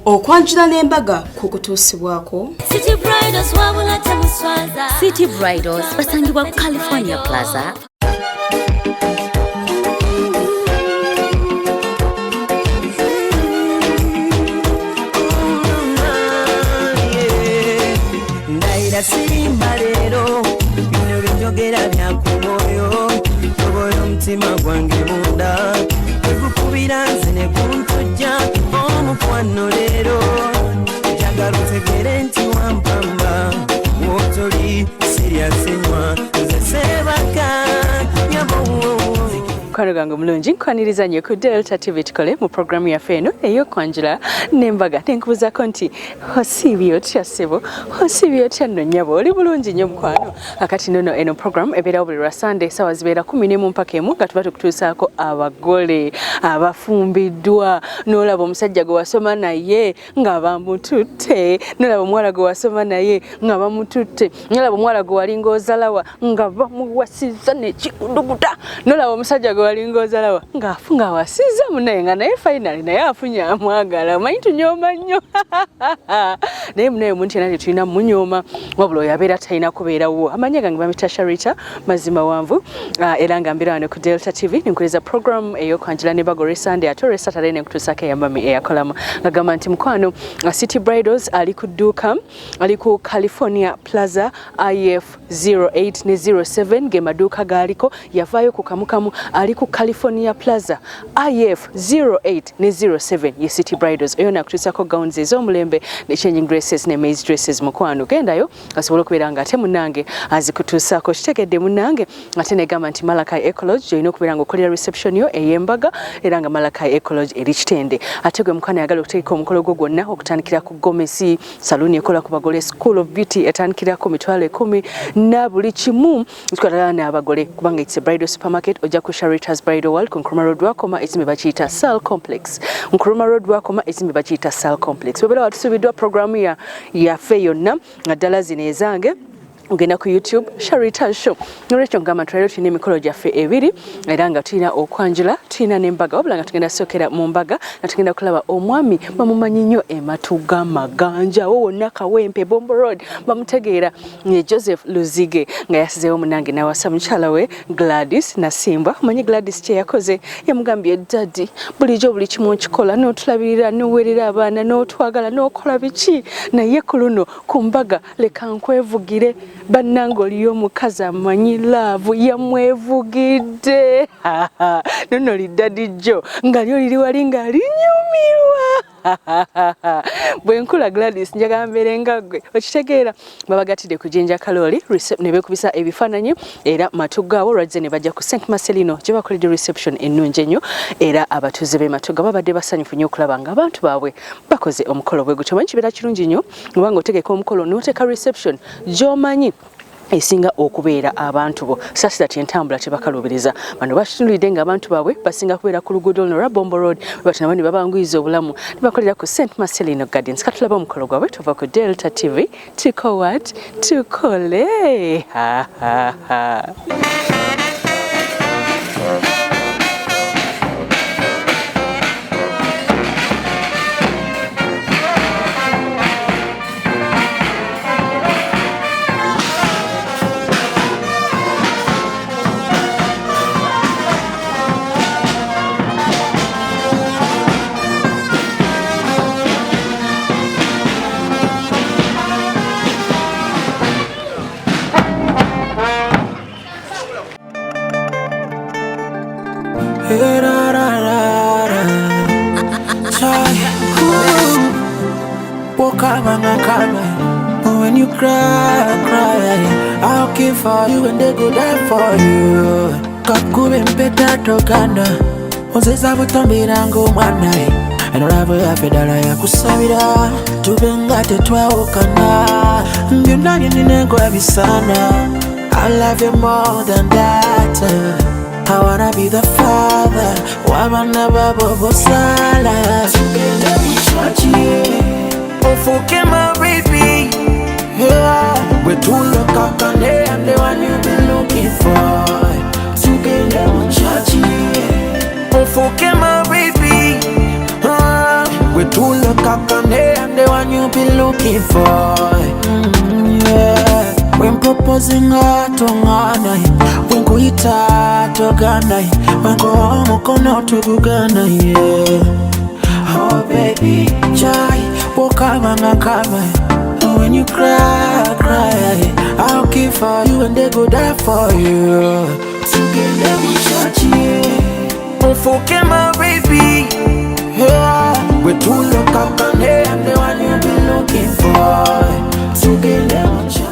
okwanjula n'embaga kukutuusibwako. City Bridals basangibwa ku California Plaza. Ndaira sirimba lero bino binjogera byakumoyo toboyo omutima gwange munda ekukubira nze ne kuntujja omukwano lero njagala otegere nti wampamba wotoli siryasenywa nze sebaka nyabo. Kwanoganga mulungi nkwaniriza nnyo ku Delta TV tukole mu programu yaffe eno ey'okwanjula n'embaga. Tenkubuuzako nti osiibye otya ssebo, osiibye otya nno nnyabo, oli bulungi nnyo mukwano. Akati nno eno programu ebeerawo buli lwa Sunday ssaawa zibeera 11 mpaka 1 nga tuba tukutuusaako abagole abafumbiddwa, n'olaba omusajja gwe wasoma naye nga bamututte, n'olaba omuwala gwe wasoma naye nga bamututte, n'olaba omuwala gwe walinga ozalawa nga bamuwasizza n'ekikuduguta, n'olaba omusajja walinga ozalawa ng'afunga awasizza munaye nga naye finally naye afunye amwagala. Omanyi tunyooma nnyo naye munaye omuntu yenna tetulina munyooma wabula oyo abeera talina kubeerawo. Amanya gange bamita Sharita mazima wanvu era nga mbeera wano ku Delta TV ninkuleza program ey'okwanjula n'embaga olwe Sunday ate olwe Saturday nenkutuusako eyambami eyakolamu ngagamba nti mukwano City Bridals ali ku dduuka ali ku California Plaza IF 08 ne 07 ge maduuka gaaliko yavaayo ku kamukamu ali ku California Plaza IF 08 ne 07 ye City Bridals eyo nakutuusako gowns ez'omulembe ne changing dresses ne maze dresses mukwano gendayo asobola okubeera nga ate munange azikutuusako kitegedde munange ate negamba nti Malakai Ecology gyolina okubeera nga okolera reception yo ey'embaga era nga Malakai Ecology eri Kitende ate gwe mukwana yagala okuteeka omukolo gwo gwonna okutandikira ku Gomesi saluni ekola ku bagole School of Beauty etandikirako mitwalo 10 na buli kimu tukwatala n'abagole kubanga it's a bridal supermarket ojja ku Sharita's Bridal World ku Nkrumah Road wakoma ekizimbe bakiyita Sal Complex. Nkrumah Road wakoma ekizimbe bakiyita Sal Complex. Webera watusubiddwa programu yaffe yonna nga ddala zino ezange ugenda ku YouTube Sharita Show. Nolwekyo ngamba tulero tulina emikolo gyaffe ebiri era nga tulina okwanjula tulina n'embaga wabula nga tugenda sookera mu mbaga nga tugenda kulaba omwami bamumanyi nnyo ematuga maganja wo wonna Kawempe Bombo Road bamutegeera ye Joseph Luzige nga yasizeewo munange n'awasa mukyala we Gladys Nasimba. Manyi Gladys kye yakoze yamugambye daddy bulijjo buli kimu nkikola n'otulabirira n'oweerera abaana n'otwagala n'okola biki naye ku luno ku mbaga leka nkwevugire bannange oliyo omukazi amanyi laavu yamwevugidde nono lidadi jjo nga lyo liri wali nga linyumirwa bwe nkula Gladys njagala mbeere nga ggwe okitegeera babagatidde ku Jinja Kaloli ne beekubisa ebifaananyi era matuga olwazze ne bajja ku St. Marcelino gye bakoledde reception ennungi ennyo era abatuuze b'e Matuga babadde basanyufu nnyo okulaba nga abantu baabwe bakoze omukolo bwe gutyo. Manyi kibeera kirungi nnyo obanga otegeka omukolo n'oteeka reception gy'omanyi esinga okubeera abantu bo sasita entambula tebakalubiriza bano bakitulidde nga abantu baabwe basinga kubeera ku luguudo luno lwa Bombo Road batinabani babanguyiza obulamu ne bakolera ku St. Marcelino Gardens. Katulaba omukolo gwabwe tuva ku Delta TV tuko what tukole when you cry, I'll keep for you and they go die for you. Kakube mpeta tokana Ozeza butambira ng'omwana Enolava ya fedala ya kusabira Tubenga tetwaokana Byonna byenninengo ebisana I love you more than that I wanna be the father Wabana babo bosala Tugende muchachi Ofuke my baby Yeah We're two look up and they and the one you've been looking for Tugende muchachi Ofuke my baby We're two look up and Kakane, I'm the one you be looking for. Yeah. When proposing to ngana, when kuita to Ghana, when go home kono to Ghana, yeah. Oh baby, chai, wokama ngakama. When you cry, I'll keep for you and they go die for you. So give them a shot, yeah. Oh, forget my baby. Yeah, we two look up and hey, I'm the one you been looking for. So give them a shot.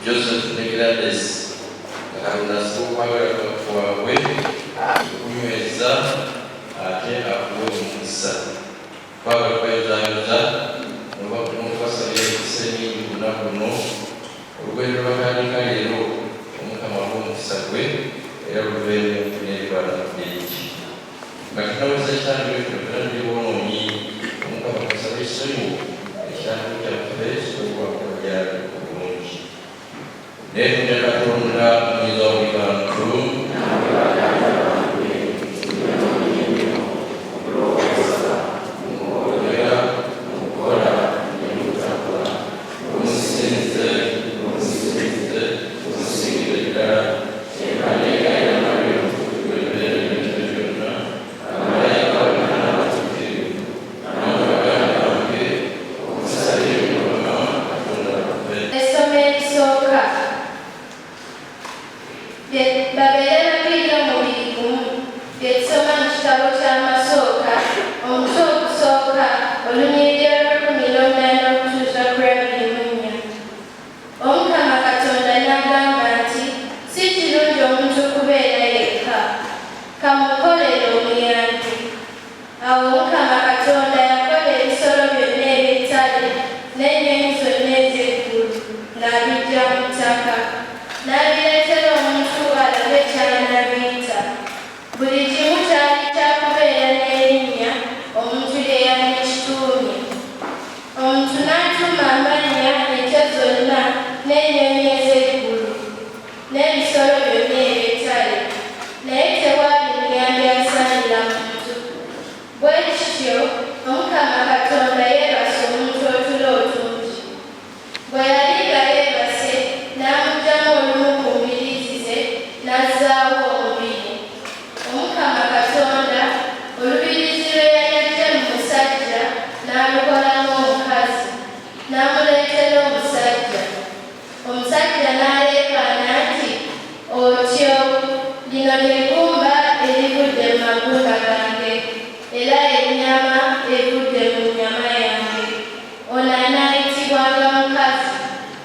Joseph Negrades, Arunasuwa kwa wewe, kunyweza ate akuwe umusa. Baba kweza nuba kumufasa yekisenyi kunakuno, urugwendo rw'akandika rero omukama w'umusa gwe era ruvere n'ebibala byingi. Bakinabuza cyane bifite n'ibononyi omukama kusaba isonyi ekyano kya Kristo kwakubyara obulungi. Then we are going to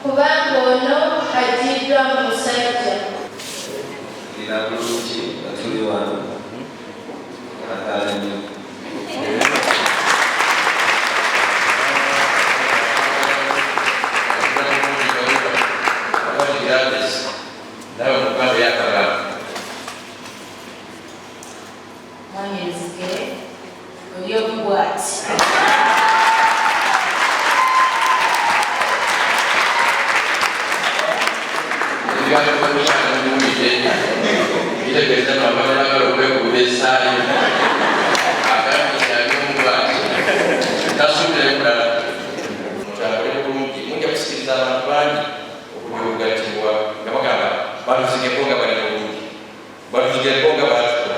kubanga ono Gladys. Nawe mukando yakagamba. Mwanyezike oliyokubwati. Ndiyo kushaka n'umugeni. Itegereza amabara y'abaruwe ku besari. Agamije y'umugwati. Nasubire kurara. Mutabure kurungi mujya gusikiriza abantu bandi okubyugatirwa ngabagamba baluzige bonga bali bulungi. Baluzige bonga batukula.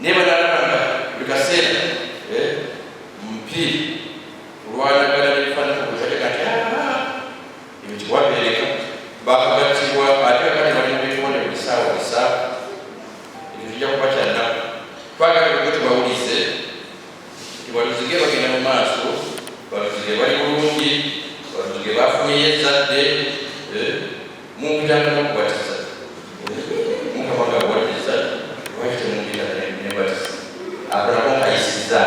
Niba nalabanga bikaseera mpiri olwanagala n'ebifaanana okutale kati ebintu wabereka bakagatibwa ate kakati bali mubibonero bisaawa bisaawa ebyo tujja kubakyanaku twagala bwe tubawulize nti baluzige bagenda mu maaso baluzige bali bulungi baluzige bafunyeyo ezzadde munkutanga n'okubatiza munkabanga kubatiza lwaki temumpita nebatiza akolako nkayisiza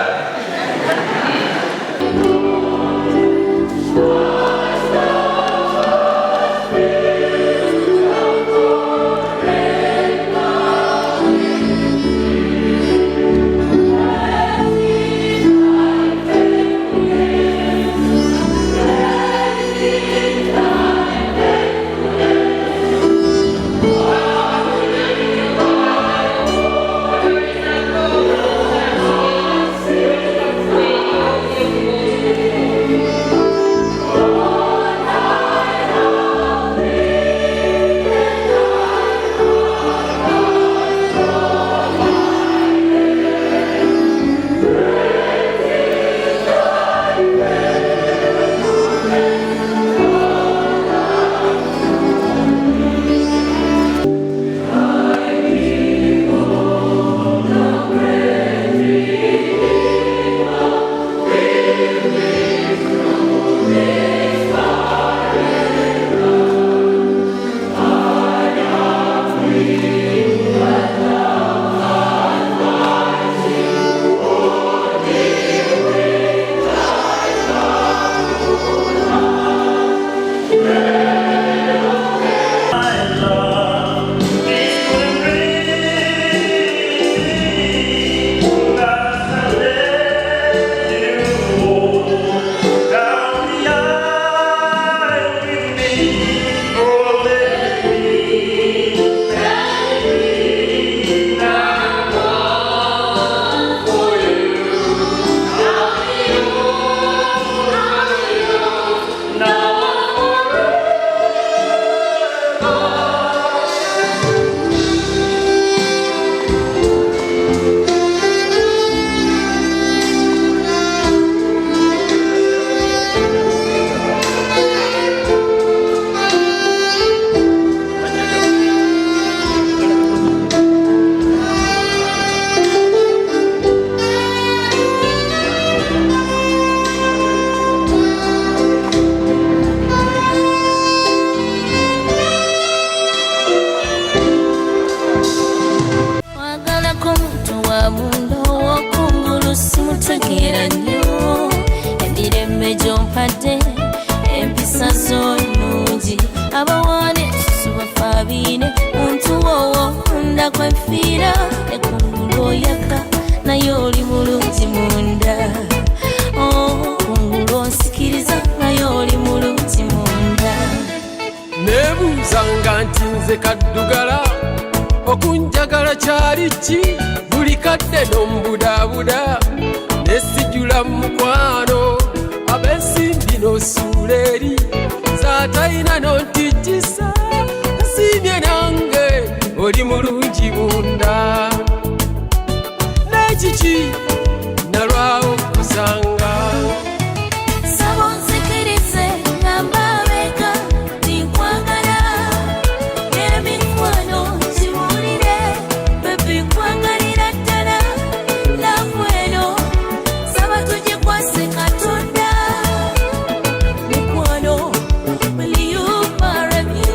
Will you marry me?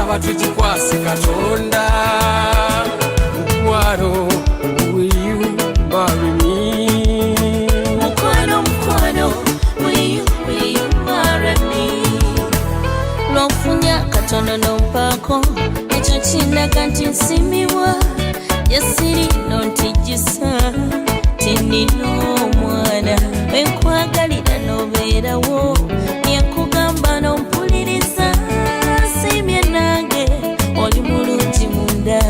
tusaba tukikwase Katonda mukwano will you marry me mukwano will you marry me Lofunya katono nompako ekyo kindaga nti nsiimibwa yasiri nontijisa tinino omwana enkwagalira nobeerawo yakugamba nompuliriza siimye nange oli mulungi munda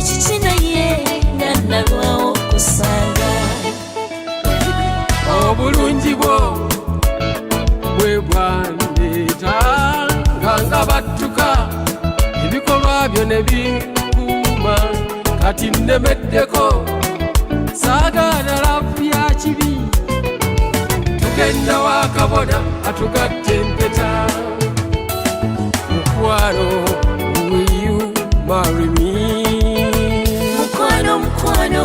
kiki naye nga nalwawo okusanga obulungi bwo bwe bwandeeta nga battuka ebikolwa byo ne bikuuma kati nnemeddeko saagala lafu ya kibi tugenda wakabona atugatte empeta mukwano will you marry me mukwano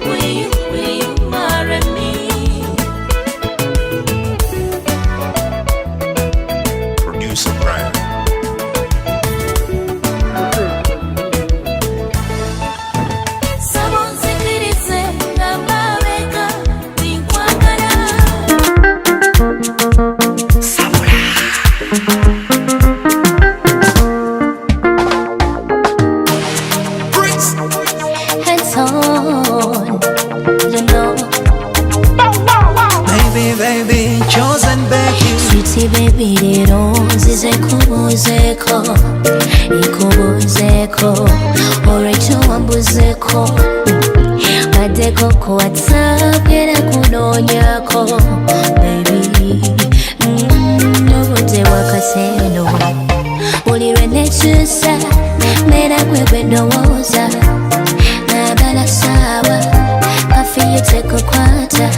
will you marry me Producer Brian. Baby, chosen baby. Sweetie baby, lero nzize kubuzeko ikubuzeko olwekyo wambuzeko baddeko ku WhatsApp era kunoonyako baby n'obudde bwakaseno buli lwe nekyusa mbeera gwe ndowooza nagala saawa kafiyu tekukwata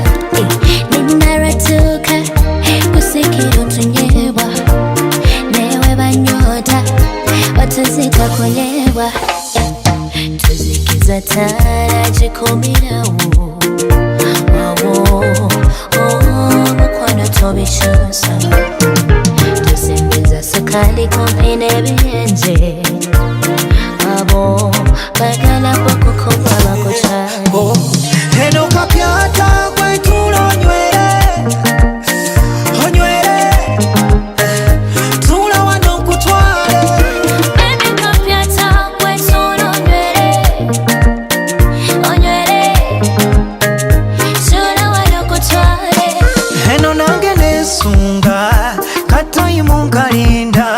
ninaratuka kusikira otunyebwa newe banyota watuzika kunyebwa tuzikiza tala gikomerawo awo mukwano tobishusa tusembeza sukali kumpi n'ebiyenje abo bagala kwakukoba bakukyali eno kapyata kwetula onywere tula wano nkutwale baby kapyata kwetula onywere tula wano nkutwale eno nange nesunga katoyimu nkalinda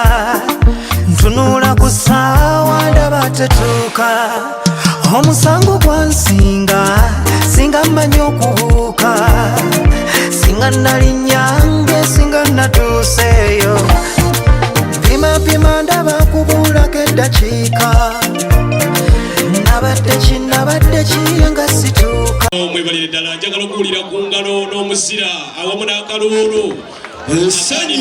ntunula ku ssaawa ndaba tetuuka omusango gwansinga singa mmanyi okubuuka singa nalinyange singa natuuseeyo pima ndaba kubuulako eddakiika nabadde kiyenga situuka omwebalire ddala njagala okuwulira ku ngalo n'omuzira awamu n'akaluulu nsanyu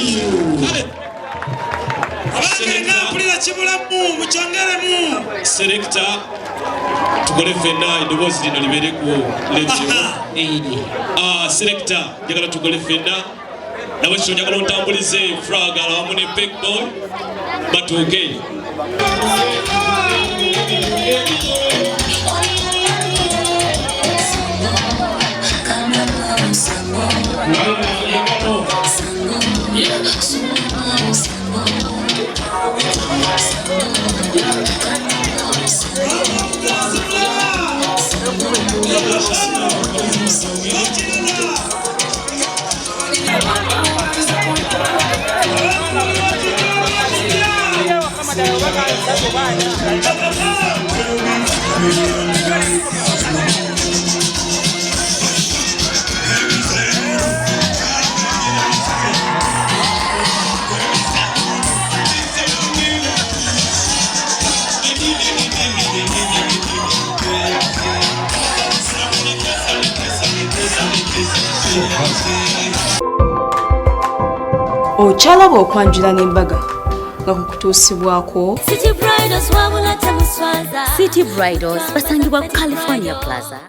mpulira kibulamu mukyongeremu selekta tukole fenna eddoboozi lino libeereko selekta njagala tukole fenna nawe kino njagala ontambulize fragala awamu ne pekball batuuke okyalaba okwanjula n'embaga nga kukutuusibwako City Bridals basangibwa ku California Plaza.